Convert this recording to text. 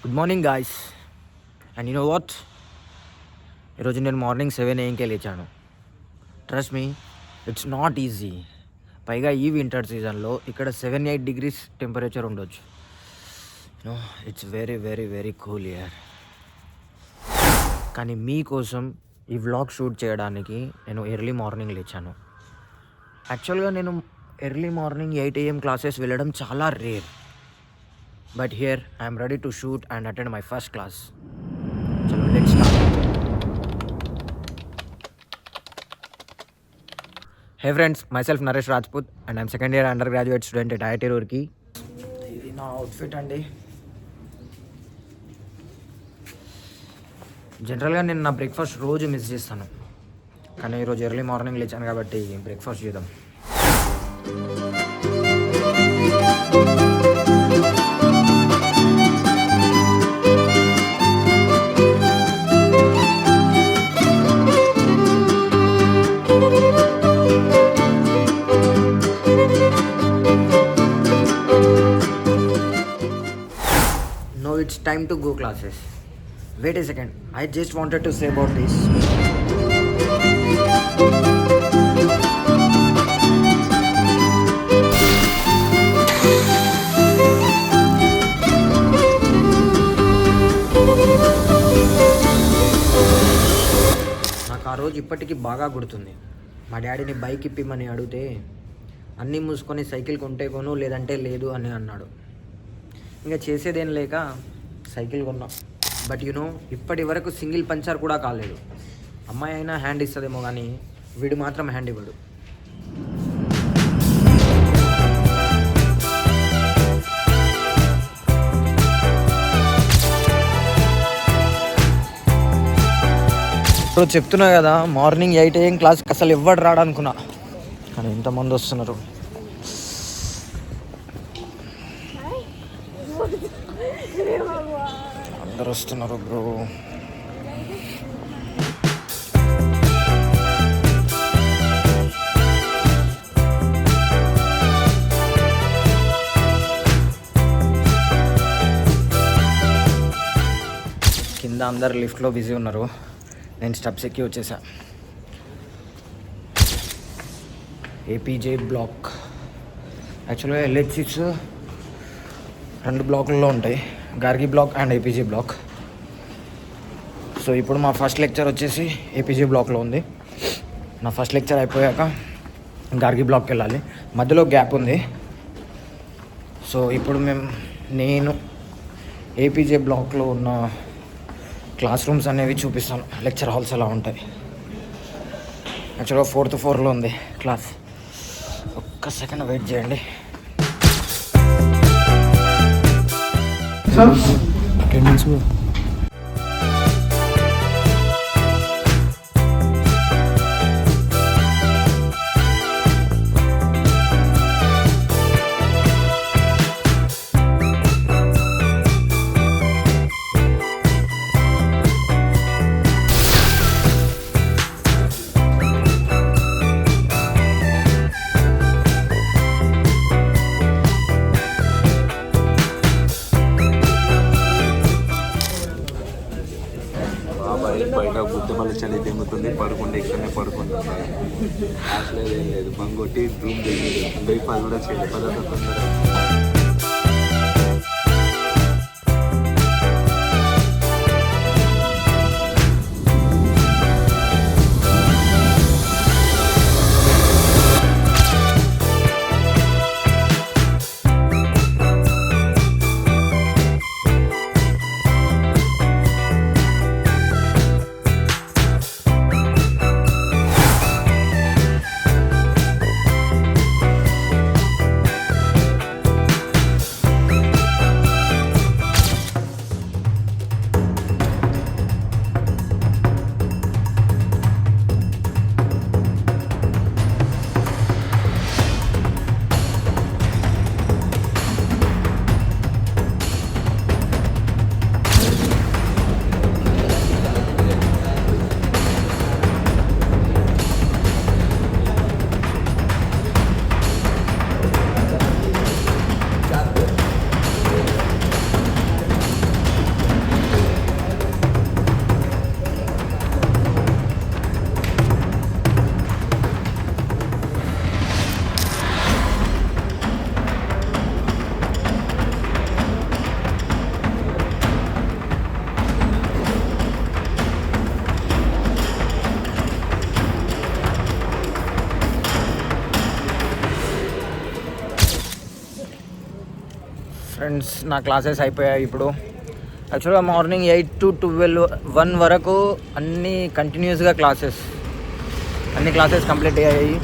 Good morning guys. And you know what, ఈరోజు నేను morning 7 AM లేచాను. Trust me, it's not easy. పైగా ఈ వింటర్ సీజన్లో ఇక్కడ 7-8 degrees టెంపరేచర్ ఉండొచ్చు. No, it's very very very cool year. కానీ మీకోసం ఈ వ్లాగ్ షూట్ చేయడానికి నేను ఎర్లీ మార్నింగ్ లేచాను. యాక్చువల్గా నేను ఎర్లీ మార్నింగ్ 8 AM క్లాసెస్ వెళ్ళడం చాలా rare. But here I am ready to shoot and attend my first class. So let's start. Hey friends, myself Naresh and I'm second year undergraduate student at IIT Roorkee. ఇది నా outfit అండి. జనరల్గా నేను నా breakfast రోజు miss చేస్తాను, కానీ ఈరోజు ఎర్లీ మార్నింగ్ లేచాను కాబట్టి బ్రేక్ఫాస్ట్ చేద్దాం. It's time to go classes. Wait a second, I just wanted to say about this. నాకు ఆ రోజు ఇప్పటికీ బాగా గుర్తుంది. మా డాడీని బైక్ ఇప్పిమని అడిగితే అన్నీ మూసుకొని సైకిల్ కొంటే కొను, లేదంటే లేదు అని అన్నాడు. ఇంకా చేసేదేం లేక సైకిల్ కొన్నాం. బట్ ఇప్పటి వరకు సింగిల్ పంచర్ కూడా కాలేదు. అమ్మాయి అయినా హ్యాండ్ ఇస్తుందేమో కానీ వీడు మాత్రం హ్యాండ్ ఇవ్వడు. ఇప్పుడు చెప్తున్నా కదా, మార్నింగ్ 8 AM క్లాస్కి అసలు ఎవ్వడు రాడు అనుకున్నా, కానీ ఇంతమంది వస్తున్నారు. అందరు వస్తున్నారు బ్రో. కింద అందరు లిఫ్ట్లో బిజీ ఉన్నారు, నేను స్టెప్స్ ఎక్కి వచ్చేసా. APJ block. యాక్చువల్గా LH6 2 బ్లాకుల్లో ఉంటాయి, Gargi block and APG block. So ఇప్పుడు మా ఫస్ట్ లెక్చర్ వచ్చేసి ఏపీజీ బ్లాక్లో ఉంది. నా ఫస్ట్ లెక్చర్ అయిపోయాక గార్గి బ్లాక్కి వెళ్ళాలి. మధ్యలో గ్యాప్ ఉంది. సో ఇప్పుడు నేను ఏపీజే బ్లాక్లో ఉన్న క్లాస్ రూమ్స్ అనేవి చూపిస్తాను. లెక్చర్ హాల్స్ ఎలా ఉంటాయి. యాక్చువల్గా 4th floorలో ఉంది క్లాస్. ఒక్క సెకండ్ వెయిట్ చేయండి. అటెండెన్స్ బయట బుద్ధమల్లి చలి తెమ్ముతుంది, పడుకుంటే ఇక్కడనే పడుకుంటుంది. అసలు ఏం లేదు, బంగొట్టి రూమ్ దిగింది. బ్రేక్ఫాస్ట్ కూడా చేయలేదు. పదార్థం ఫ్రెండ్స్ నా క్లాసెస్ అయిపోయాయి ఇప్పుడు. యాక్చువల్గా మార్నింగ్ 8 to 1 వరకు అన్నీ కంటిన్యూస్గా అన్ని క్లాసెస్ కంప్లీట్ అయ్యాయి.